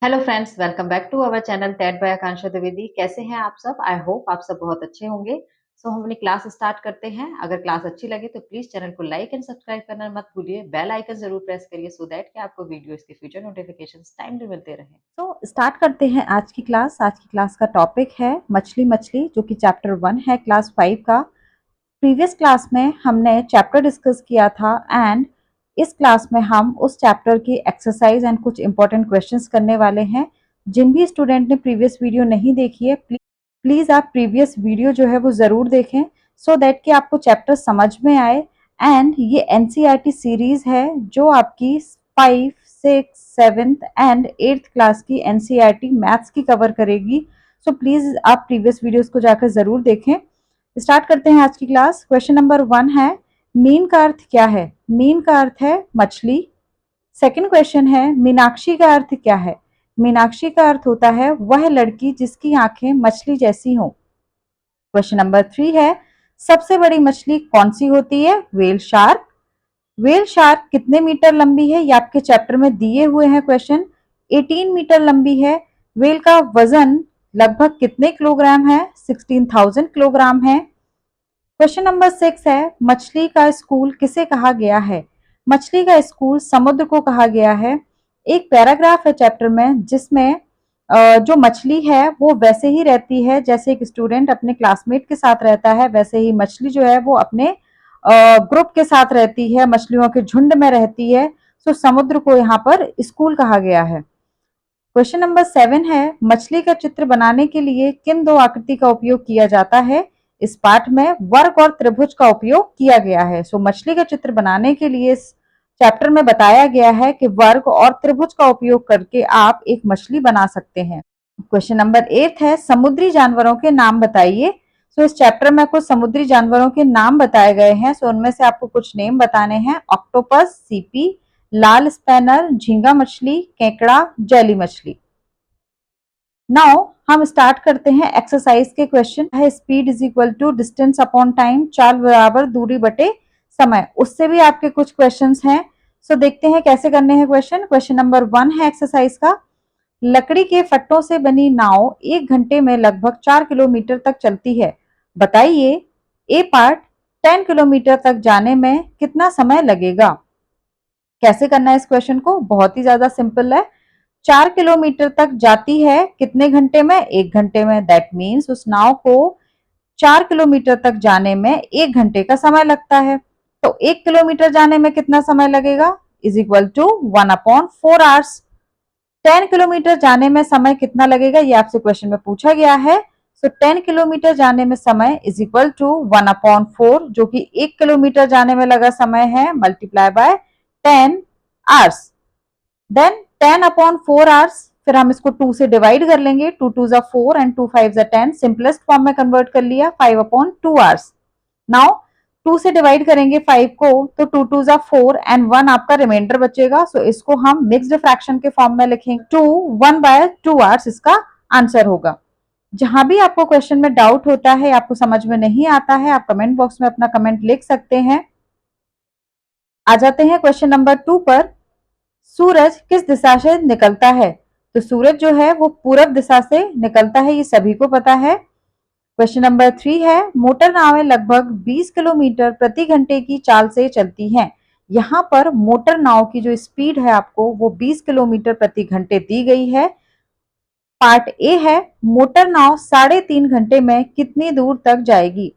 Hello friends, welcome back to our channel TED by Akanksha Dwivedi. कैसे हैं आप सब? आई होप आप सब बहुत अच्छे होंगे। सो हम अपनी क्लास स्टार्ट करते हैं। अगर क्लास अच्छी लगे तो प्लीज चैनल को लाइक एंड सब्सक्राइब करना मत भूलिए। बेल आइकन जरूर प्रेस करिए सो दैट कि आपको वीडियोस के फ्यूचर नोटिफिकेशंस टाइमली मिलते रहे। तो स्टार्ट करते हैं आज की क्लास। आज की क्लास का टॉपिक है मछली मछली, जो कि चैप्टर 1 है क्लास 5 का। प्रीवियस क्लास में हमने चैप्टर डिस्कस किया था एंड इस क्लास में हम उस चैप्टर की एक्सरसाइज एंड कुछ इंपॉर्टेंट क्वेश्चंस करने वाले हैं। जिन भी स्टूडेंट ने प्रीवियस वीडियो नहीं देखी है, प्लीज आप प्रीवियस वीडियो जो है वो जरूर देखें सो दैट कि आपको चैप्टर समझ में आए। एंड ये एनसीईआरटी सीरीज है जो आपकी 5, 6, 7th एंड 8th क्लास की एनसीईआरटी मैथ्स की कवर करेगी। सो प्लीज आप प्रीवियस वीडियोस को जाकर जरूर देखें। स्टार्ट करते हैं आज की क्लास। क्वेश्चन नंबर 1 है, मीन का अर्थ क्या है? मीन का अर्थ है मछली। सेकंड क्वेश्चन है, मीनाक्षी का अर्थ क्या है? मीनाक्षी का अर्थ होता है वह लड़की जिसकी आंखें मछली जैसी हों। क्वेश्चन नंबर 3 है, सबसे बड़ी मछली कौन सी होती है? Whale shark. व्हेल शार्क कितने मीटर लंबी है? ये आपके चैप्टर में दिए हुए हैं क्वेश्चन। 18 मीटर लंबी है। व्हेल का वजन लगभग कितने किलोग्राम है? 16,000 किलोग्राम है। क्वेश्चन नंबर 6 है, मछली का स्कूल किसे कहा गया है? मछली का स्कूल समुद्र को कहा गया है। एक पैराग्राफ है चैप्टर में जिसमें जो मछली है वो वैसे ही रहती है जैसे एक स्टूडेंट अपने क्लासमेट के साथ रहता है, वैसे ही मछली जो है वो अपने ग्रुप के साथ रहती है, मछलियों के झुंड में रहती है। सो समुद्र को यहाँ पर स्कूल कहा गया है। क्वेश्चन नंबर 7 है, मछली का चित्र बनाने के लिए किन दो आकृति का उपयोग किया जाता है? इस पाठ में वर्ग और त्रिभुज का उपयोग किया गया है। सो मछली का चित्र बनाने के लिए इस चैप्टर में बताया गया है कि वर्ग और त्रिभुज का उपयोग करके आप एक मछली बना सकते हैं। क्वेश्चन नंबर 8 है, समुद्री जानवरों के नाम बताइए। सो इस चैप्टर में कुछ समुद्री जानवरों के नाम बताए गए हैं। सो उनमें से आपको कुछ नेम बताने हैं। ऑक्टोपस, सीपी, लाल स्पैनर, झींगा मछली, केकड़ा, जेली मछली। नाउ हम स्टार्ट करते हैं एक्सरसाइज के क्वेश्चन है। Speed is equal to distance upon time, चाल बराबर दूरी बटे समय। उससे भी आपके कुछ क्वेश्चंस हैं। सो देखते हैं कैसे करने हैं क्वेश्चन। क्वेश्चन नंबर 1 है एक्सरसाइज का, लकड़ी के फट्टों से बनी नाव 1 घंटे में लगभग 4 किलोमीटर तक चलती है। बताइए ए पार्ट 10 किलोमीटर तक जाने में कितना समय लगेगा? कैसे करना है इस क्वेश्चन को? बहुत ही ज्यादा सिंपल है। 4 किलोमीटर तक जाती है कितने घंटे में? 1 घंटे में। दैट मीन्स उस नाव को 4 किलोमीटर तक जाने में 1 घंटे का समय लगता है। तो 1 किलोमीटर जाने में कितना समय लगेगा? Is equal to 1/4 hours. 10 kilometre जाने में समय कितना लगेगा ये आपसे क्वेश्चन में पूछा गया है। सो 10 किलोमीटर जाने में समय इज इक्वल टू 1/4, जो कि 1 किलोमीटर जाने में लगा समय है, multiply by 10 hours. Then 10/4 hours, फिर हम इसको 2 से डिवाइड कर लेंगे। 2 2 जा 4 एंड 2 5 जा 10, सिंपलेस्ट फॉर्म में कन्वर्ट कर लिया, 5/2 आवर्स। नाउ 2 से डिवाइड करेंगे 5 को तो 2 2 जा 4 एंड 1 आपका रिमाइंडर बचेगा। सो इसको हम मिक्स्ड फ्रैक्शन के फॉर्म में लिखेंगे। 2 1/2 आवर्स इसका आंसर होगा। जहां भी आपको क्वेश्चन में डाउट होता है, आपको समझ में नहीं आता है, आप कमेंट बॉक्स में अपना कमेंट लिख सकते हैं। आ जाते हैं क्वेश्चन नंबर 2 पर। सूरज किस दिशा से निकलता है? तो सूरज जो है वो पूरब दिशा से निकलता है, ये सभी को पता है। क्वेश्चन नंबर 3 है, मोटर नावें लगभग 20 किलोमीटर प्रति घंटे की चाल से चलती हैं। यहाँ पर मोटर नाव की जो स्पीड है आपको वो 20 किलोमीटर प्रति घंटे दी गई है। पार्ट ए है, मोटर नाव 3.5 घंटे में कितनी दूर तक जाएगी?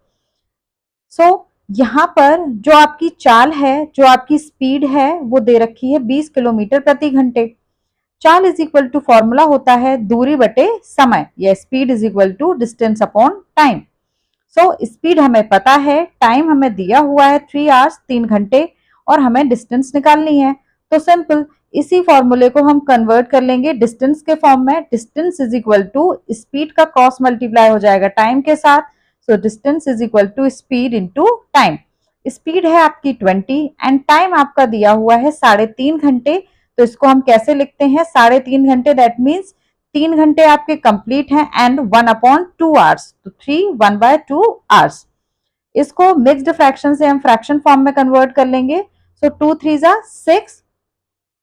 सो यहाँ पर जो आपकी चाल है, जो आपकी स्पीड है वो दे रखी है 20 किलोमीटर प्रति घंटे। चाल इज इक्वल टू फॉर्मूला होता है दूरी बटे समय, या speed is equal to distance upon time. So speed हमें पता है, टाइम हमें दिया हुआ है 3 आवर्स 3 घंटे, और हमें डिस्टेंस निकालनी है। तो सिंपल इसी फॉर्मूले को हम कन्वर्ट कर लेंगे डिस्टेंस के फॉर्म में। Distance is equal to speed का क्रॉस मल्टीप्लाई हो जाएगा टाइम के साथ। So distance is equal to speed into time. Speed है आपकी 20 एंड टाइम आपका दिया हुआ है 3.5 घंटे। तो इसको हम कैसे लिखते हैं? 3.5 घंटे, दैट मीन्स 3 घंटे आपके कंप्लीट हैं एंड 1/2 आवर्स, तो 3 1/2 आवर्स। इसको मिक्स्ड फ्रैक्शन से हम फ्रैक्शन फॉर्म में कन्वर्ट कर लेंगे। सो 2 3 जा 6,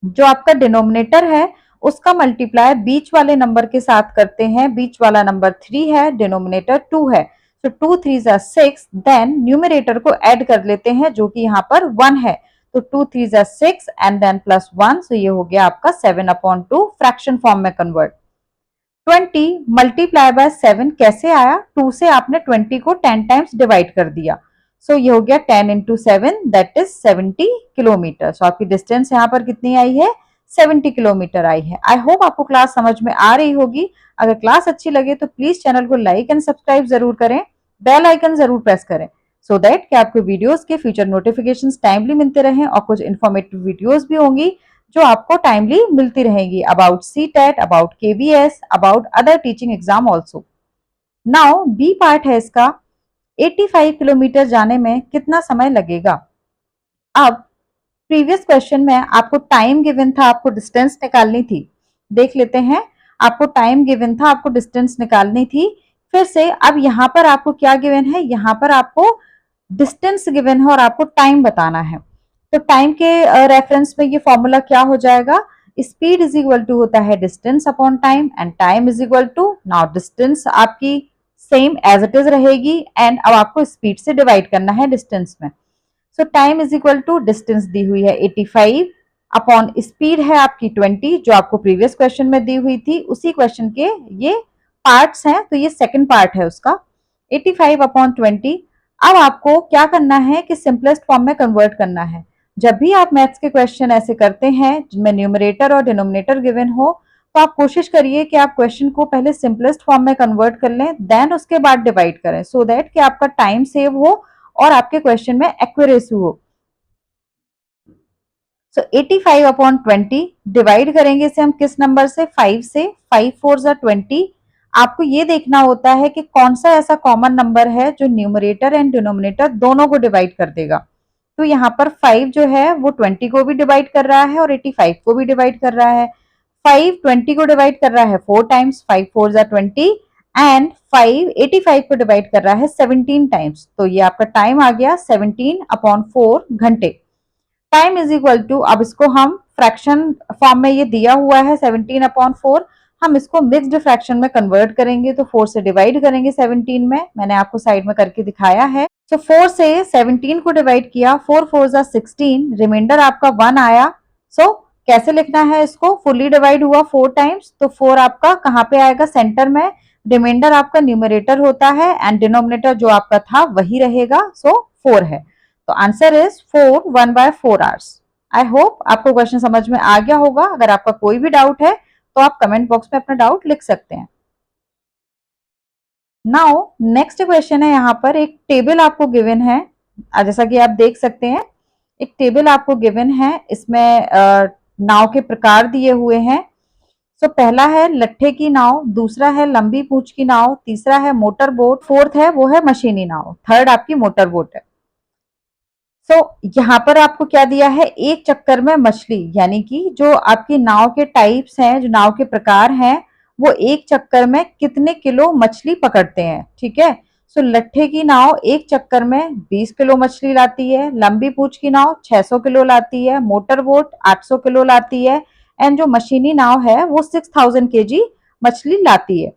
जो आपका डिनोमिनेटर है उसका मल्टीप्लाई बीच वाले नंबर के साथ करते हैं। बीच वाला नंबर 3 है, डिनोमिनेटर 2 है, तो 2 3 जा 6, देन न्यूमरेटर को ऐड कर लेते हैं जो कि यहाँ पर 1 है, तो 2 3 जा 6 एंड देन प्लस 1, सो ये हो गया आपका 7/2 फ्रैक्शन फॉर्म में कन्वर्ट। 20 मल्टीप्लाई बाय 7 कैसे आया? 2 से आपने 20 को 10 टाइम्स डिवाइड कर दिया, सो ये हो गया 10 इंटू 7, दैट इज 70 किलोमीटर। सो आपकी डिस्टेंस यहाँ पर कितनी आई है? 70 किलोमीटर आई है। आई होप आपको क्लास समझ में आ रही होगी। अगर क्लास अच्छी लगे तो प्लीज चैनल को लाइक एंड सब्सक्राइब जरूर करें, बेल आइकन जरूर प्रेस करें, सो दैट कि आपको वीडियोस के फ्यूचर नोटिफिकेशंस टाइमली मिलते रहें, और कुछ इन्फॉर्मेटिव वीडियोस भी होंगी जो आपको टाइमली मिलती रहेगी about CTET, about KVS, about other teaching exam also. Now B part है इसका, 85 किलोमीटर जाने में कितना समय लगेगा? अब प्रीवियस क्वेश्चन में आपको टाइम गिवन था, आपको डिस्टेंस निकालनी थी। देख लेते हैं, आपको टाइम गिवन था, आपको डिस्टेंस निकालनी थी। फिर से अब यहाँ पर आपको क्या गिवन है? यहाँ पर आपको डिस्टेंस गिवन है और आपको टाइम बताना है। तो टाइम के रेफरेंस में ये फॉर्मूला क्या हो जाएगा? स्पीड इज इक्वल टू होता है distance upon time, and time is equal to, now distance आपकी सेम एज इट इज रहेगी, एंड अब आपको स्पीड से डिवाइड करना है डिस्टेंस में। So time is equal to, distance दी हुई है 85 अपॉन स्पीड है आपकी 20, जो आपको प्रीवियस क्वेश्चन में दी हुई थी। उसी क्वेश्चन के ये पार्ट्स हैं, तो ये सेकंड पार्ट है उसका, 85 अपॉन 20। अब आपको क्या करना है कि सिंपलेस्ट फॉर्म में कन्वर्ट करना है। जब भी आप मैथ्स के क्वेश्चन ऐसे करते हैं जिनमें न्यूमरेटर और डिनोमिनेटर गिवन हो, तो आप कोशिश करिए कि आप क्वेश्चन को पहले सिंपलेस्ट फॉर्म में कन्वर्ट कर लें, देन उसके बाद डिवाइड करें, सो दैट कि आपका टाइम सेव हो और आपके क्वेश्चन में एक्यूरेसी हो। सो 85 अपॉन 20 डिवाइड करेंगे इसे हम किस नंबर से? 5 से। 5 4 जा 20। आपको ये देखना होता है कि कौन सा ऐसा कॉमन नंबर है जो न्यूमरेटर एंड डिनोमिनेटर दोनों को डिवाइड कर देगा। तो यहाँ पर 5 जो है वो 20 को भी डिवाइड कर रहा है और 85 को भी डिवाइड कर रहा है। 5 20 को डिवाइड कर रहा है 4 टाइम्स, 5 4 जा 20, एंड 5 85 को डिवाइड कर रहा है 17 टाइम्स। तो ये आपका टाइम आ गया 17 अपॉन 4 घंटे। टाइम इज इक्वल टू, अब इसको हम फ्रैक्शन फॉर्म में ये दिया हुआ है 17 अपॉन 4, हम इसको मिक्स्ड फ्रैक्शन में कन्वर्ट करेंगे, तो 4 से डिवाइड करेंगे 17 में, मैंने आपको साइड में करके दिखाया है। तो 4 से 17 को डिवाइड किया, 4 4 जा 16, रिमाइंडर आपका 1 आया। सो कैसे लिखना है इसको? फुली डिवाइड हुआ 4 टाइम्स, तो 4 आपका कहाँ पे आएगा? सेंटर में। रिमाइंडर आपका न्यूमरेटर होता है एंड डिनोमिनेटर जो आपका था वही रहेगा, सो 4 है। तो answer is 4 1/4 hours. I hope आपको क्वेश्चन समझ में आ गया होगा। अगर आपका कोई भी डाउट है तो आप कमेंट बॉक्स में अपना डाउट लिख सकते हैं। नाउ नेक्स्ट क्वेश्चन है, यहाँ पर एक टेबल आपको गिवन है, जैसा कि आप देख सकते हैं एक टेबल आपको गिवन है, इसमें नाव के प्रकार दिए हुए हैं। सो पहला है लट्ठे की नाव, दूसरा है लंबी पूंछ की नाव, तीसरा है मोटर बोट, फोर्थ है वो है मशीनी नाव, थर्ड आपकी मोटर बोट है। सो यहाँ पर आपको क्या दिया है? एक चक्कर में मछली, यानी कि जो आपकी नाव के टाइप्स हैं, जो नाव के प्रकार हैं, वो एक चक्कर में कितने किलो मछली पकड़ते हैं, ठीक है। सो लट्ठे की नाव एक चक्कर में 20 किलो मछली लाती है, लंबी पूंछ की नाव 600 किलो लाती है, मोटर बोट 800 किलो लाती है, एंड जो मशीनी नाव है वो 6000 केजी मछली लाती है।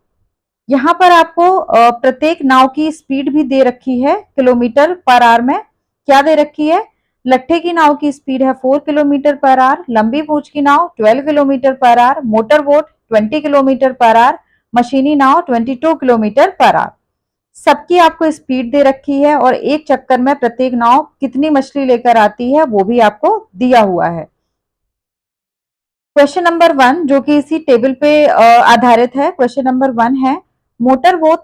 यहाँ पर आपको प्रत्येक नाव की स्पीड भी दे रखी है किलोमीटर पर आवर में। क्या दे रखी है? लट्ठे की नाव की स्पीड है 4 किलोमीटर पर आवर, लंबी पूंछ की नाव 12 kilometre per hour, motor boat 20 kilometre per hour, मशीनी नाव 22 किलोमीटर पर आवर। सबकी आपको स्पीड दे रखी है और एक चक्कर में प्रत्येक नाव कितनी मछली लेकर आती है वो भी आपको दिया हुआ है। क्वेश्चन नंबर 1 जो कि इसी टेबल पे आधारित है, क्वेश्चन नंबर 1 है मोटर बोट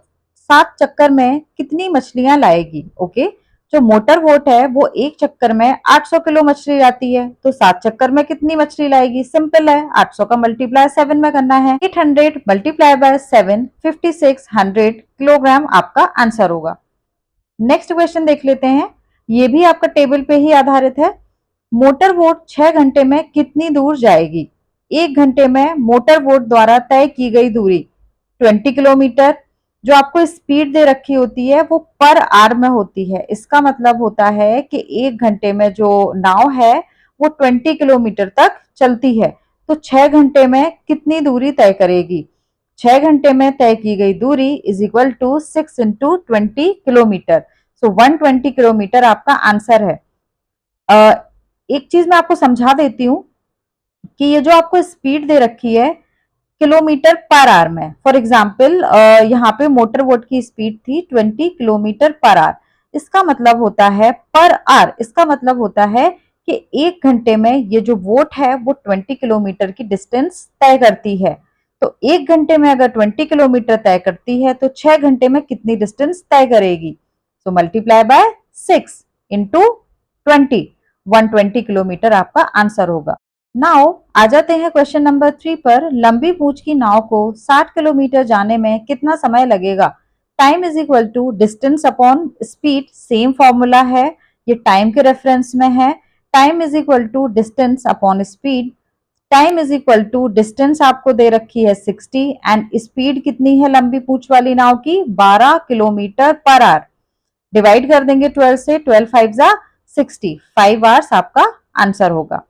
7 चक्कर में कितनी मछलियां लाएगी? ओके, जो मोटर बोट है वो एक चक्कर में 800 किलो मछली लाती है, तो 7 चक्कर में कितनी मछली लाएगी? सिंपल है, 800 का मल्टीप्लाई 7 में करना है, 800 मल्टीप्लाई बाय 7, 5600 किलोग्राम आपका आंसर होगा। नेक्स्ट क्वेश्चन देख लेते हैं, ये भी आपका टेबल पे ही आधारित है। मोटर बोट 6 घंटे में कितनी दूर जाएगी? 1 घंटे में मोटर बोट द्वारा तय की गई दूरी 20 किलोमीटर। जो आपको स्पीड दे रखी होती है वो पर आवर में होती है, इसका मतलब होता है कि 1 घंटे में जो नाव है वो 20 किलोमीटर तक चलती है। तो 6 घंटे में कितनी दूरी तय करेगी? 6 घंटे में तय की गई दूरी is equal to 6 into 20 kilometre. So 120 kilometre आपका आंसर है। एक चीज मैं आपको समझा देती हूँ कि ये जो आपको स्पीड दे रखी है किलोमीटर पर आवर में, फॉर एग्जाम्पल यहाँ पे मोटर बोट की स्पीड थी 20 किलोमीटर पर आवर। इसका मतलब होता है पर आवर, इसका मतलब होता है कि 1 घंटे में ये जो वोट है वो 20 किलोमीटर की डिस्टेंस तय करती है। तो 1 घंटे में अगर 20 किलोमीटर तय करती है तो 6 घंटे में कितनी डिस्टेंस तय करेगी? So multiply by 6 into 20, 120 kilometre आपका आंसर होगा। नाउ आ जाते हैं क्वेश्चन नंबर 3 पर। लंबी पूंछ की नाव को 60 किलोमीटर जाने में कितना समय लगेगा? Time is equal to distance upon speed, same formula है, ये टाइम के रेफरेंस में है। Time is equal to distance upon speed. Time is equal to distance आपको दे रखी है 60 एंड स्पीड कितनी है लंबी पूंछ वाली नाव की? 12 किलोमीटर पर आवर। डिवाइड कर देंगे 12 से, 12 5 जा 60, 5 आवर्स आपका आंसर होगा।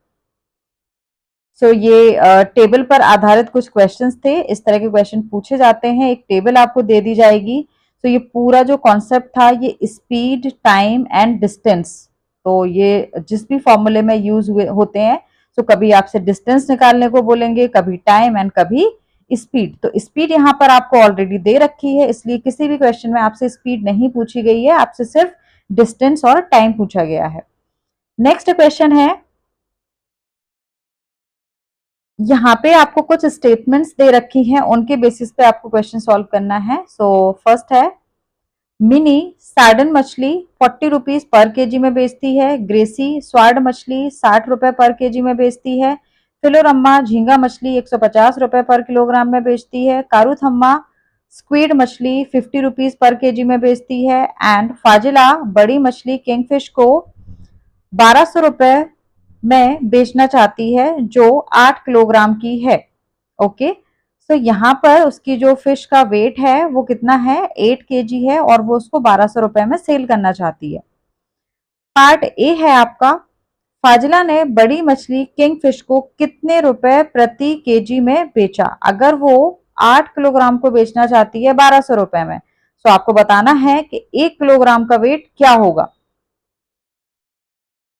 ये टेबल पर आधारित कुछ क्वेश्चंस थे। इस तरह के क्वेश्चन पूछे जाते हैं, एक टेबल आपको दे दी जाएगी। ये पूरा जो कॉन्सेप्ट था ये स्पीड, टाइम एंड डिस्टेंस, तो ये जिस भी फॉर्मूले में यूज हुए होते हैं, तो कभी आपसे डिस्टेंस निकालने को बोलेंगे, कभी टाइम एंड कभी स्पीड। तो स्पीड यहाँ पर आपको ऑलरेडी दे रखी है, इसलिए किसी भी क्वेश्चन में आपसे स्पीड नहीं पूछी गई है, आपसे सिर्फ डिस्टेंस और टाइम पूछा गया है। नेक्स्ट क्वेश्चन है, यहाँ पे आपको कुछ स्टेटमेंट्स दे रखी हैं, उनके बेसिस पे आपको क्वेश्चन सॉल्व करना है। फर्स्ट है, मिनी सार्डन मछली 40 रुपीज पर केजी में बेचती है। ग्रेसी स्वार्ड मछली 60 रुपए पर केजी में बेचती है। फिलोरम्मा झींगा मछली 150 रुपए पर किलोग्राम में बेचती है। कारूथम्मा स्क्वीड मछली 50 रुपीज पर केजी में बेचती है। एंड फाजिला बड़ी मछली किंगफिश को 1200 रुपए में बेचना चाहती है, जो 8 किलोग्राम की है। ओके, तो यहाँ पर उसकी जो फिश का वेट है वो कितना है? 8 केजी है और वो उसको 1200 रुपए में सेल करना चाहती है। पार्ट ए है आपका, फाजिला ने बड़ी मछली किंगफिश को कितने रुपए प्रति केजी में बेचा? अगर वो 8 किलोग्राम को बेचना चाहती है 1200 रुपए में, तो आपको बताना है कि 1 किलोग्राम का वेट क्या होगा।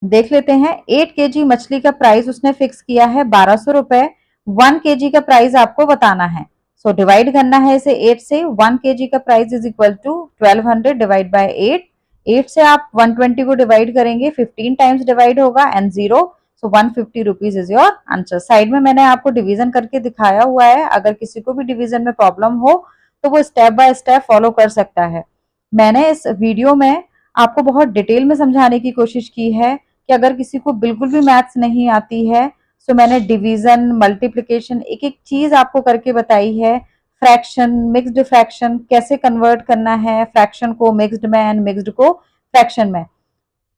देख लेते हैं। 8 केजी मछली का प्राइस उसने फिक्स किया है 1200 रुपए। 1 केजी का प्राइस आपको बताना है। डिवाइड करना है इसे 8 से। 1 केजी का price is equal to 1200 divide by 8। 8 से आप 120 को डिवाइड करेंगे, 15 टाइम्स डिवाइड होगा and 0, 150 rupees is your answer. Side में मैंने आपको डिवीजन करके दिखाया हुआ है, अगर किसी को भी डिवीजन में प्रॉब्लम हो तो वो स्टेप बाय स्टेप फॉलो कर सकता है। मैंने इस वीडियो में आपको बहुत डिटेल में समझाने की कोशिश की है कि अगर किसी को बिल्कुल भी मैथ्स नहीं आती है, तो मैंने डिवीजन, मल्टीप्लिकेशन, एक एक चीज आपको करके बताई है। फ्रैक्शन, मिक्स्ड फ्रैक्शन कैसे कन्वर्ट करना है, फ्रैक्शन को मिक्स्ड में एंड मिक्स्ड को फ्रैक्शन में।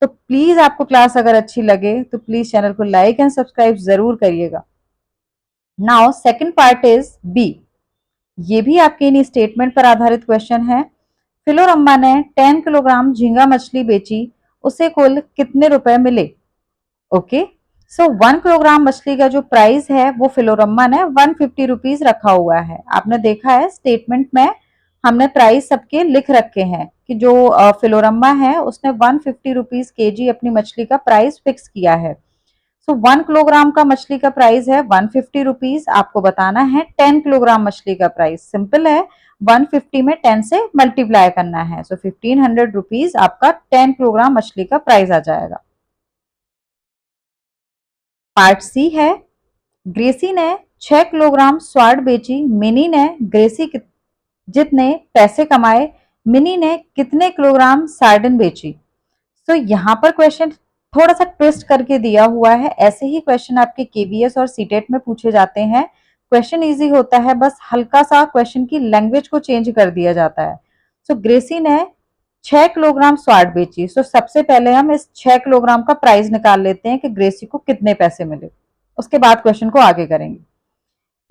तो प्लीज आपको क्लास अगर अच्छी लगे तो प्लीज चैनल को लाइक एंड सब्सक्राइब जरूर करिएगा। Now second part is B. ये भी आपके इन स्टेटमेंट पर आधारित क्वेश्चन है। फिलोरम्मा ने 10 किलोग्राम झींगा मछली बेची, उसे कुल कितने रुपए मिले? ओके, 1 किलोग्राम मछली का जो प्राइस है वो फिलोरम्मा ने 150 रुपीज रखा हुआ है। आपने देखा है स्टेटमेंट में हमने प्राइस सबके लिख रखे हैं कि जो फिलोरम्मा है उसने 150 रुपीज केजी अपनी मछली का प्राइस फिक्स किया है। 1 किलोग्राम का मछली का प्राइस है 150 रुपीज। आपको बताना है 10 किलोग्राम मछली का प्राइस। सिंपल है, 150 में 10 से मल्टीप्लाई करना है। 1500 रुपीज आपका 10 किलोग्राम मछली का प्राइस आ जाएगा। पार्ट सी है, ग्रेसी ने 6 किलोग्राम स्वार्ड बेची, मिनी ने ग्रेसी जितने पैसे कमाए, मिनी ने कितने किलोग्राम सार्डन बेची? यहाँ पर क्वेश्चन थोड़ा सा ट्विस्ट करके दिया हुआ है। ऐसे ही क्वेश्चन आपके केवीएस और सीटेट में पूछे जाते हैं। क्वेश्चन इजी होता है, बस हल्का सा क्वेश्चन की लैंग्वेज को चेंज कर दिया जाता है। ग्रेसी ने 6 किलोग्राम स्वार्ड बेची। सबसे पहले हम इस 6 किलोग्राम का प्राइस निकाल लेते हैं कि ग्रेसी को कितने पैसे मिले, उसके बाद क्वेश्चन को आगे करेंगे।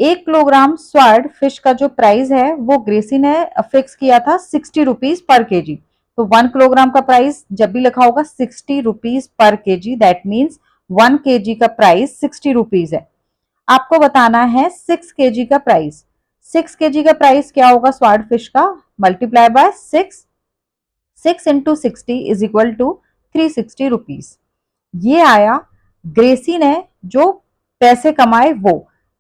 1 किलोग्राम स्वार्ड फिश का जो प्राइस है वो ग्रेसी ने फिक्स किया था 60 रुपीज पर केजी। 1 किलोग्राम का प्राइस जब भी लिखा होगा 60 rupees per KG, that means 1 KG का प्राइस 60 रुपीज है। आपको बताना है 6 kg का प्राइस। 6 kg का प्राइस क्या होगा स्वॉर्ड फिश का, multiply by 6, 6 into 60 is equal to 360 rupees. ये आया ग्रेसी ने जो पैसे कमाए वो,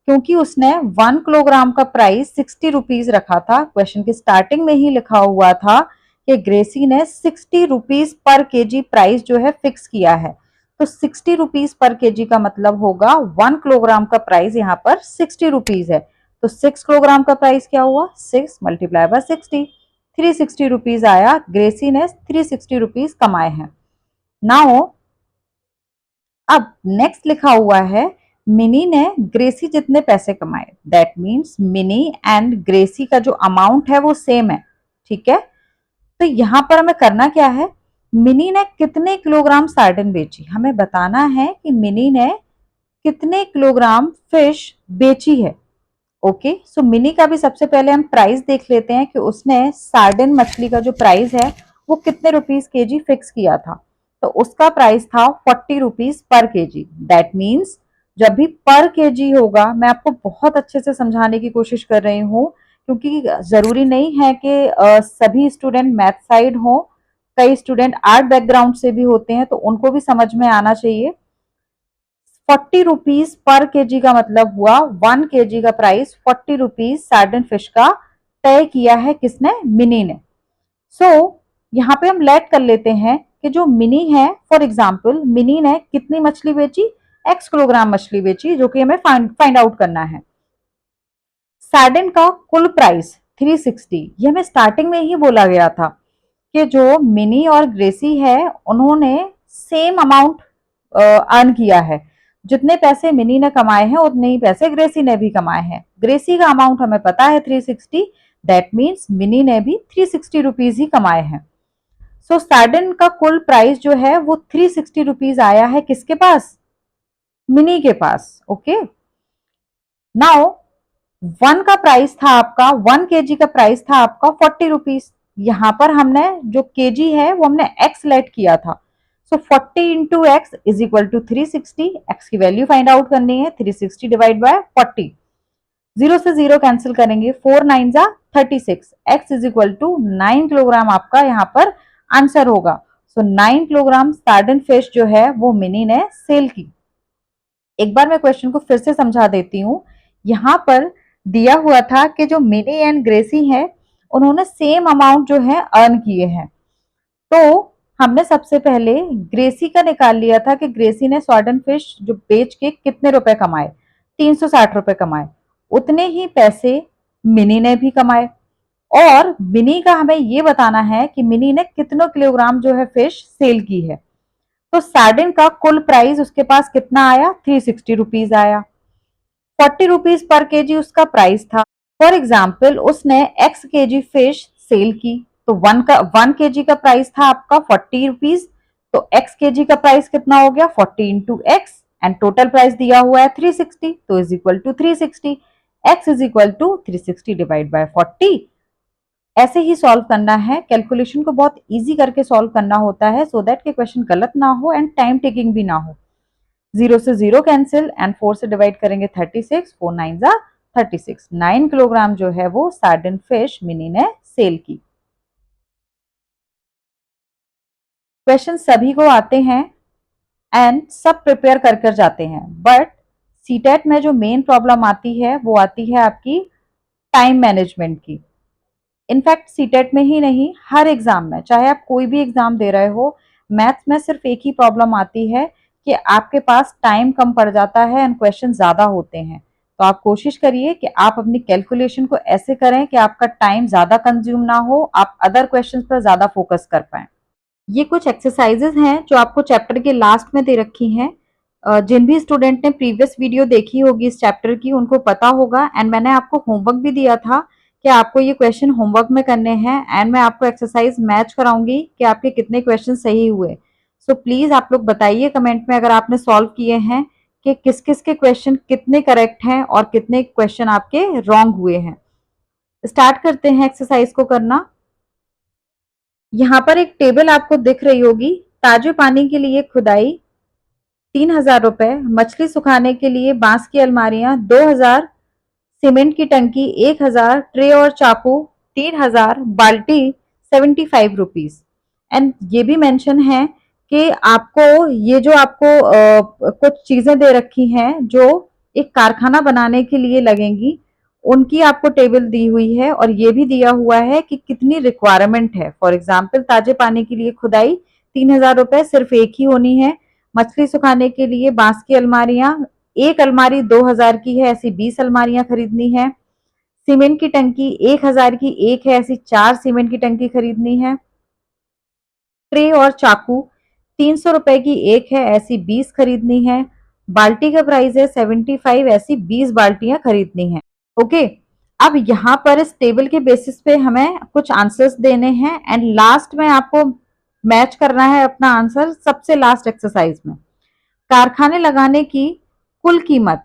क्योंकि उसने 1 किलोग्राम का प्राइस 60 रुपीज रखा था। क्वेश्चन की स्टार्टिंग में ही लिखा हुआ था कि ग्रेसी ने 60 रुपीज पर केजी प्राइस जो है फिक्स किया है। तो 60 रुपीज पर केजी का मतलब होगा 1 किलोग्राम का प्राइस यहाँ पर 60 रुपीज है। तो 6 किलोग्राम का प्राइस क्या हुआ, 6 मल्टीप्लाई बाय 60, 360 रुपीज आया। ग्रेसी ने 360 रुपीज कमाए हैं। नाउ अब नेक्स्ट लिखा हुआ है मिनी ने ग्रेसी जितने पैसे कमाए, that means Mini and Gracie का जो अमाउंट है वो सेम है। ठीक है, तो यहां पर हमें करना क्या है, मिनी ने कितने किलोग्राम सार्डिन बेची, हमें बताना है कि मिनी ने कितने किलोग्राम फिश बेची है। ओके, सो मिनी का भी सबसे पहले हम प्राइस देख लेते हैं कि उसने सार्डिन मछली का जो प्राइस है वो कितने रुपीस केजी फिक्स किया था। तो उसका प्राइस था 40 rupees per KG. That means जब भी पर केजी होगा, मैं आपको बहुत अच्छे से समझाने की कोशिश कर रही हूँ, क्योंकि जरूरी नहीं है कि सभी स्टूडेंट मैथ साइड हो, कई स्टूडेंट आर्ट बैकग्राउंड से भी होते हैं, तो उनको भी समझ में आना चाहिए। 40 रुपीज पर केजी का मतलब हुआ 1 kg का प्राइस 40 रुपीज सार्डिन फिश का तय किया है किसने, मिनी ने। सो यहाँ पे हम लेट कर लेते हैं कि जो मिनी है, फॉर एग्जाम्पल मिनी ने कितनी मछली बेची, x किलोग्राम मछली बेची, जो कि हमें फाइंड आउट करना है। सार्डिन का कुल प्राइस 360, ये हमें स्टार्टिंग में ही बोला गया था कि जो मिनी और ग्रेसी है उन्होंने सेम अमाउंट अर्न किया है। जितने पैसे मिनी ने कमाए हैं उतने ही पैसे ग्रेसी ने भी कमाए हैं। ग्रेसी का अमाउंट हमें पता है 360, दैट मीन्स मिनी ने भी 360 रुपीज ही कमाए हैं। सो सार्डिन का कुल प्राइस जो है वो 360 रुपीज आया है किसके पास, मिनी के पास। ओके, नाउ 1 केजी का प्राइस था आपका 40 रुपीज। यहां पर हमने जो केजी है वो हमने एक्स लेट किया था। So 40 into X is equal to 360। X की वैल्यू फाइंड आउट करनी है, 360 डिवाइड बाय 40। जीरो से जीरो कैंसिल करेंगे, 4 9 जा 36। X is equal to 9 kilogram आपका यहाँ पर आंसर होगा। सो 9 किलोग्राम सार्डिन फिश जो है वो मिनी ने सेल की। एक बार मैं क्वेश्चन को फिर से समझा देती हूँ। यहाँ पर दिया हुआ था कि जो मिनी एंड ग्रेसी है उन्होंने सेम अमाउंट जो है अर्न किए हैं। तो हमने सबसे पहले ग्रेसी का निकाल लिया था कि ग्रेसी ने स्वार्डन फिश जो बेच के कितने रुपए कमाए, 360 रुपए कमाए। उतने ही पैसे मिनी ने भी कमाए। और मिनी का हमें ये बताना है कि मिनी ने कितनों किलोग्राम जो है फिश सेल की है। तो सार्डिन का कुल प्राइस उसके पास कितना आया, 360 रुपीज आया। 40 रुपीज पर केजी उसका प्राइस था। फॉर एग्जाम्पल उसने एक्स केजी फिश सेल की, तो 1 केजी का प्राइस था आपका 40 रुपीज। तो एक्स केजी का प्राइस कितना हो गया, 40 into X, and total price दिया हुआ है 360, तो is equal to 360। X is equal to 360 divide by 40। ऐसे ही सॉल्व करना है, कैलकुलेशन को बहुत इजी करके सॉल्व करना होता है, सो दैट के क्वेश्चन गलत ना हो एंड टाइम टेकिंग भी ना हो। जीरो से जीरो कैंसिल एंड 4 से डिवाइड करेंगे 36, 4 9 जा 36। 9 किलोग्राम जो है वो सार्डिन फिश मिनी ने सेल की। क्वेश्चन सभी को आते हैं एंड सब प्रिपेयर कर कर जाते हैं, बट सीटेट में जो मेन प्रॉब्लम आती है वो आती है आपकी टाइम मैनेजमेंट की। इनफैक्ट सीटेट में ही नहीं, हर एग्जाम में, चाहे आप कोई भी एग्जाम दे रहे हो, मैथ्स में सिर्फ एक ही प्रॉब्लम आती है कि आपके पास टाइम कम पड़ जाता है एंड क्वेश्चन ज्यादा होते हैं। तो आप कोशिश करिए कि आप अपनी कैलकुलेशन को ऐसे करें कि आपका टाइम ज्यादा कंज्यूम ना हो, आप अदर क्वेश्चंस पर ज्यादा फोकस कर पाए। ये कुछ एक्सरसाइजेज हैं जो आपको चैप्टर के लास्ट में दे रखी हैं। जिन भी स्टूडेंट ने प्रीवियस वीडियो देखी होगी इस चैप्टर की उनको पता होगा, एंड मैंने आपको होमवर्क भी दिया था कि आपको ये क्वेश्चन होमवर्क में करने हैं, एंड मैं आपको एक्सरसाइज मैच कराऊंगी कि आपके कितने क्वेश्चन सही हुए। सो प्लीज आप लोग बताइए कमेंट में अगर आपने सॉल्व किए हैं कि किस किस के क्वेश्चन कितने करेक्ट हैं और कितने क्वेश्चन आपके रॉन्ग हुए हैं। स्टार्ट करते हैं एक्सरसाइज को करना। यहाँ पर एक टेबल आपको दिख रही होगी, ताजे पानी के लिए खुदाई, ₹3000, मछली सुखाने के लिए बांस की अलमारियां 2000, सीमेंट की टंकी 1000, ट्रे और चाकू 3000, बाल्टी ₹75। एंड ये भी मेंशन है कि आपको ये जो आपको कुछ चीजें दे रखी हैं जो एक कारखाना बनाने के लिए लगेंगी, उनकी आपको टेबल दी हुई है और ये भी दिया हुआ है कि कितनी रिक्वायरमेंट है। फॉर एग्जाम्पल ताजे पानी के लिए खुदाई ₹3000 सिर्फ एक ही होनी है। मछली सुखाने के लिए बांस की अलमारियां, एक अलमारी 2000 की है, ऐसी 20 अलमारियां खरीदनी है। सीमेंट की टंकी 1000 की एक है, ऐसी 4 सीमेंट की टंकी खरीदनी है। ट्रे और चाकू ₹300 की एक है, ऐसी 20 खरीदनी है। बाल्टी का प्राइस है 75, ऐसी 20 बाल्टियां खरीदनी है। ओके, अब यहाँ पर इस टेबल के बेसिस पे हमें कुछ आंसर्स देने हैं एंड लास्ट में आपको मैच करना है अपना आंसर सबसे लास्ट एक्सरसाइज में। कारखाने लगाने की कुल कीमत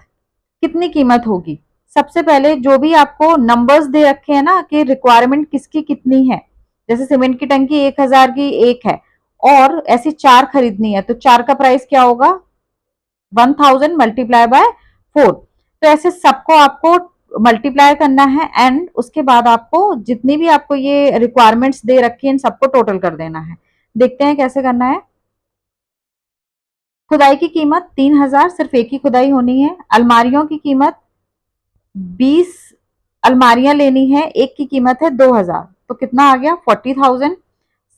कितनी कीमत होगी? सबसे पहले जो भी आपको नंबर्स दे रखे हैं ना कि रिक्वायरमेंट किसकी कितनी है, जैसे सीमेंट की टंकी 1000 की एक है और ऐसी 4 खरीदनी है, तो 4 का प्राइस क्या होगा? 1000 मल्टीप्लाई बाय 4। तो ऐसे सबको आपको मल्टीप्लाई करना है एंड उसके बाद आपको जितनी भी आपको ये रिक्वायरमेंट्स दे रखी है इन सबको टोटल कर देना है। देखते हैं कैसे करना है। खुदाई की कीमत 3000, सिर्फ एक ही खुदाई होनी है। अलमारियों की कीमत 20 अलमारियां लेनी है, एक की कीमत है 2000, तो कितना आ गया? 40,000।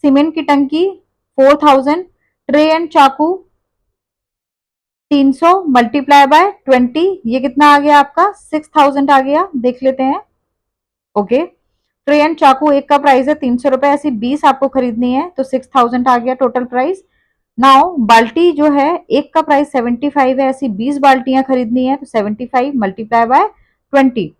सीमेंट की टंकी 4000। ट्रे एंड चाकू 300 मल्टीप्लाई बाय 20, ये कितना आ गया आपका? 6000 आ गया। देख लेते हैं। ओके, ट्रे एंड चाकू एक का प्राइस है ₹300, ऐसी 20 आपको खरीदनी है, तो 6000 आ गया टोटल प्राइस। नाउ बाल्टी जो है एक का प्राइस 75 है, ऐसी 20 बाल्टियां खरीदनी है, तो 75 मल्टीप्लाई बाय 20,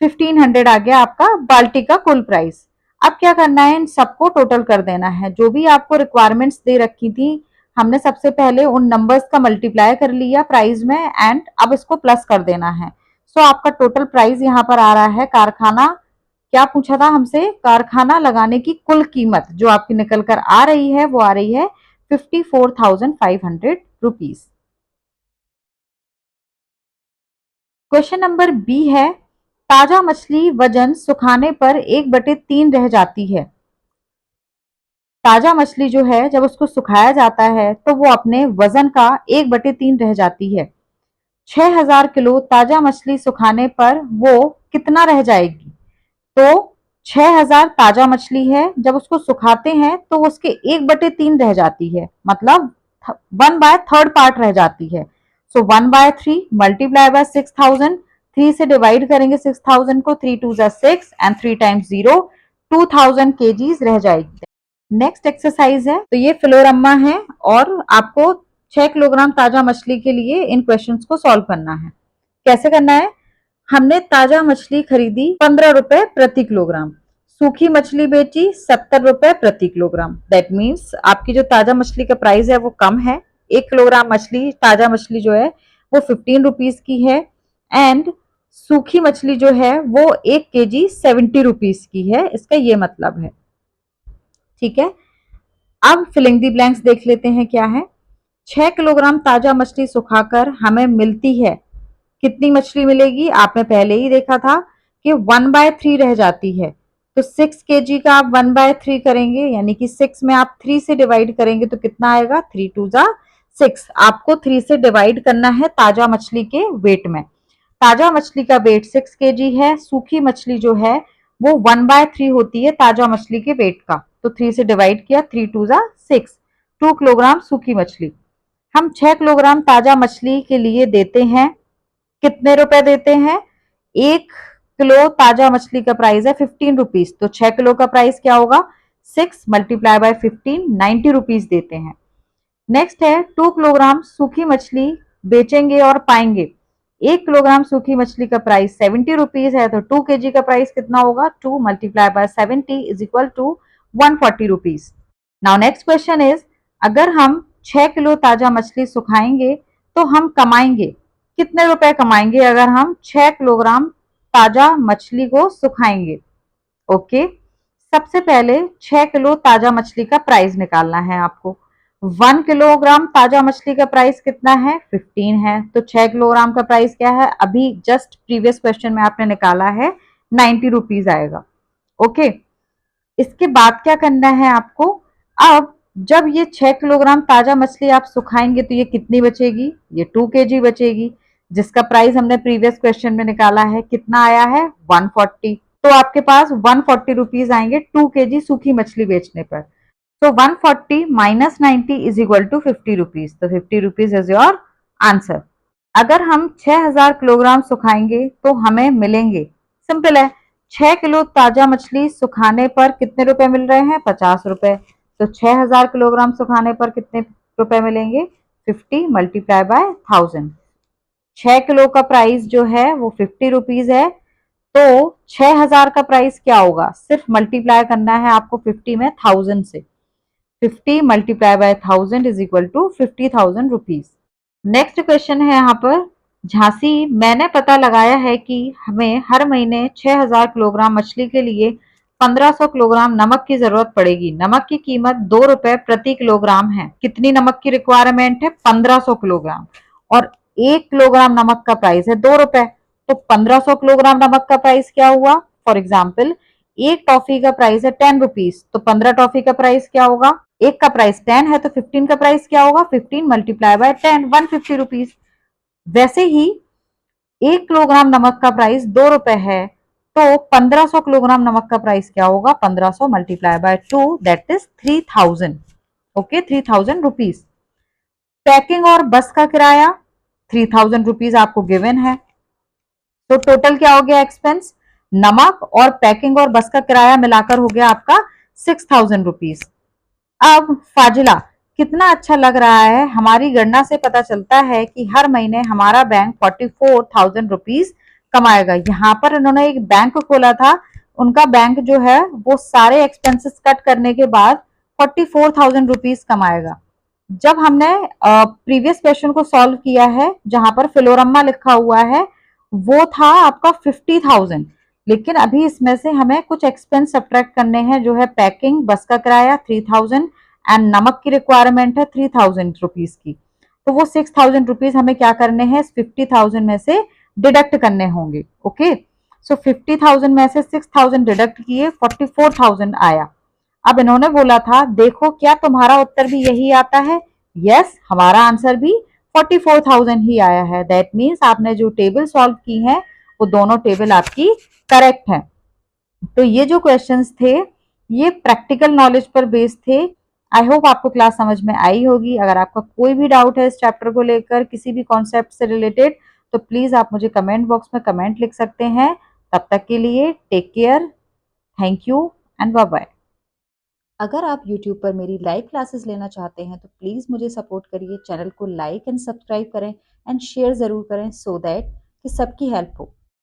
1500 आ गया आपका बाल्टी का कुल प्राइस। अब क्या करना है? इन सबको टोटल कर देना है। जो भी आपको रिक्वायरमेंट्स दे रखी थी हमने सबसे पहले उन नंबर्स का मल्टीप्लाई कर लिया प्राइस में एंड अब इसको प्लस कर देना है। सो आपका टोटल प्राइस यहाँ पर आ रहा है। कारखाना क्या पूछा था हमसे? कारखाना लगाने की कुल कीमत जो आपकी निकल कर आ रही है वो आ रही है ₹54,500। क्वेश्चन नंबर बी है, ताजा मछली वजन सुखाने पर 1/3 रह जाती है। ताजा मछली जो है जब उसको सुखाया जाता है तो वो अपने वजन का 1/3 रह जाती है। 6000 किलो ताजा मछली सुखाने पर वो कितना रह जाएगी? तो 6000 ताजा मछली है, जब उसको सुखाते हैं तो उसके 1/3 रह जाती है, मतलब 1/3 पार्ट रह जाती है। सो 1/3 मल्टीप्लाई बाय 6000, 3 से डिवाइड करेंगे 6000 को, 3 2 जा 6 एंड 3 टाइम्स 0, 2000 केजीज रह जाएगी। नेक्स्ट एक्सरसाइज है, तो ये फ्लोरम्मा है और आपको 6 किलोग्राम ताजा मछली के लिए इन क्वेश्चंस को सॉल्व करना है। कैसे करना है? हमने ताजा मछली खरीदी ₹15 प्रति किलोग्राम, सूखी मछली बेची ₹70 प्रति किलोग्राम। दैट मीन्स आपकी जो ताजा मछली का प्राइस है वो कम है। 1 किलोग्राम मछली ताजा मछली जो है वो ₹15 की है एंड सूखी मछली जो है वो 1 kg ₹70 की है। इसका ये मतलब है। ठीक है, अब फिलिंग दी ब्लैंक्स देख लेते हैं क्या है। 6 किलोग्राम ताजा मछली सुखाकर हमें मिलती है, कितनी मछली मिलेगी? आपने पहले ही देखा था कि 1/3 रह जाती है, तो 6 kg का आप 1/3 करेंगे, यानी कि 6 में आप 3 से डिवाइड करेंगे तो कितना आएगा? 3 2 जा 6। आपको 3 से डिवाइड करना है ताजा मछली के वेट में। ताजा मछली का वेट 6 kg है, सूखी मछली जो है वो 1/3 होती है ताजा मछली के वेट का, तो 3 से डिवाइड किया, 3 2 जा 6, 2 किलोग्राम सूखी मछली। हम 6 किलोग्राम ताजा मछली के लिए देते हैं, कितने रुपए देते हैं? 1 किलो ताजा मछली का प्राइस है ₹15, तो 6 किलो का प्राइस क्या होगा? 6 मल्टीप्लाई बाय 15, ₹90 देते हैं। नेक्स्ट है 2 किलोग्राम सूखी मछली बेचेंगे और पाएंगे। 1 किलोग्राम सूखी मछली का प्राइस ₹70 है, तो 2 kg का प्राइस कितना होगा? 2 multiply by 70 is equal to ₹140। Now next question is, अगर हम 6 किलो ताजा मछली सुखाएंगे तो हम कमाएंगे कितने रुपए? कमाएंगे अगर हम 6 किलोग्राम ताजा मछली को सुखाएंगे। ओके, सबसे पहले 6 किलो ताजा मछली का प्राइस निकालना है आपको। 1 किलोग्राम ताजा मछली का प्राइस कितना है? 15 है। तो 6 किलोग्राम का प्राइस क्या है? अभी जस्ट प्रीवियस क्वेश्चन में आपने निकाला है, 90 रुपीज आएगा। ओके, इसके बाद क्या करना है आपको? अब जब ये 6 किलोग्राम ताजा मछली आप सुखाएंगे तो ये कितनी बचेगी? ये 2 केजी बचेगी, जिसका प्राइस हमने प्रीवियस क्वेश्चन में निकाला है, कितना आया है? 140। तो आपके पास 140 रुपीज आएंगे 2 केजी सूखी मछली बेचने पर। तो 140 minus 90 is equal to 50 rupees. तो 50 रुपीज इज योर आंसर। अगर हम 6000 किलोग्राम सुखाएंगे तो हमें मिलेंगे, सिंपल है, 6 किलो ताजा मछली सुखाने पर कितने रुपए मिल रहे हैं? 50 रुपए। तो 6000 किलोग्राम सुखाने पर कितने रुपए मिलेंगे? 50 मल्टीप्लाई बाय 1000। 6 किलो का प्राइस जो है वो 50 रुपीज है। तो 6000 का प्राइस क्या होगा? सिर्फ मल्टीप्लाई करना है आपको 50 में 1000 से। 50 multiply by 1000 is equal to 50,000 rupees. Next question है यहाँ पर, झांसी, मैंने पता लगाया है कि हमें हर महीने 6000 किलोग्राम मछली के लिए 1500 किलोग्राम नमक की जरूरत पड़ेगी। नमक की कीमत 2 रुपए प्रति किलोग्राम है। कितनी नमक की रिक्वायरमेंट है? 1500 किलोग्राम। और 1 किलोग्राम नमक का प्राइस है 2 रुपए। तो 1500 किलोग्राम नमक का प्राइस क्या हुआ? फॉर एग्जाम्पल, एक टॉफी का प्राइस है 10 रुपीज, तो 15 टॉफी का प्राइस क्या होगा? एक का प्राइस 10 है तो 15 का प्राइस क्या होगा? 15 मल्टीप्लाई बाय 10, 150 रुपीज। वैसे ही 1 किलोग्राम नमक का प्राइस 2 रुपए है, तो 1500 किलोग्राम नमक का प्राइस क्या होगा? 1500 multiply by 2, that is 3000। Okay, 3000 rupees. Packing और बस का किराया 3000 रुपीज आपको गिवन है। तो टोटल क्या हो गया एक्सपेंस? नमक और पैकिंग और बस का किराया मिलाकर हो गया आपका 6000 रुपीज। अब फाजिला, कितना अच्छा लग रहा है। हमारी गणना से पता चलता है कि हर महीने हमारा बैंक 44,000 रुपीज कमाएगा। यहाँ पर उन्होंने एक बैंक खोला था, उनका बैंक जो है वो सारे एक्सपेंसेस कट करने के बाद 44,000 रुपीज कमाएगा। जब हमने प्रीवियस क्वेश्चन को सॉल्व किया है, जहां पर फिलोरम्मा लिखा हुआ है, वो था आपका 50,000। लेकिन अभी इसमें से हमें कुछ एक्सपेंस सब्ट्रैक्ट करने हैं, जो है पैकिंग, बस का किराया 3000 एंड नमक की रिक्वायरमेंट है 3000 रुपीज की। तो वो 6000 रुपीज हमें क्या करने हैं? 50,000 में से डिडक्ट करने होंगे। ओके, सो 50,000 में से 6000 डिडक्ट किए, 44,000 आया। अब इन्होंने बोला था, देखो क्या तुम्हारा उत्तर भी यही आता है? यस, हमारा आंसर भी 44,000 ही आया है। दैट मीन्स आपने जो टेबल सॉल्व की है वो दोनों टेबल आपकी करेक्ट है। तो ये जो क्वेश्चंस थे ये प्रैक्टिकल नॉलेज पर बेस्ड थे। आई होप आपको क्लास समझ में आई होगी। अगर आपका कोई भी डाउट है इस चैप्टर को लेकर, किसी भी कॉन्सेप्ट से रिलेटेड, तो प्लीज आप मुझे कमेंट बॉक्स में कमेंट लिख सकते हैं। तब तक के लिए take care, thank you and bye bye. अगर आप YouTube पर मेरी लाइव क्लासेस लेना चाहते हैं तो प्लीज़ मुझे सपोर्ट करिए, चैनल को लाइक एंड सब्सक्राइब करें एंड शेयर ज़रूर करें, सो दैट कि सबकी हेल्प हो।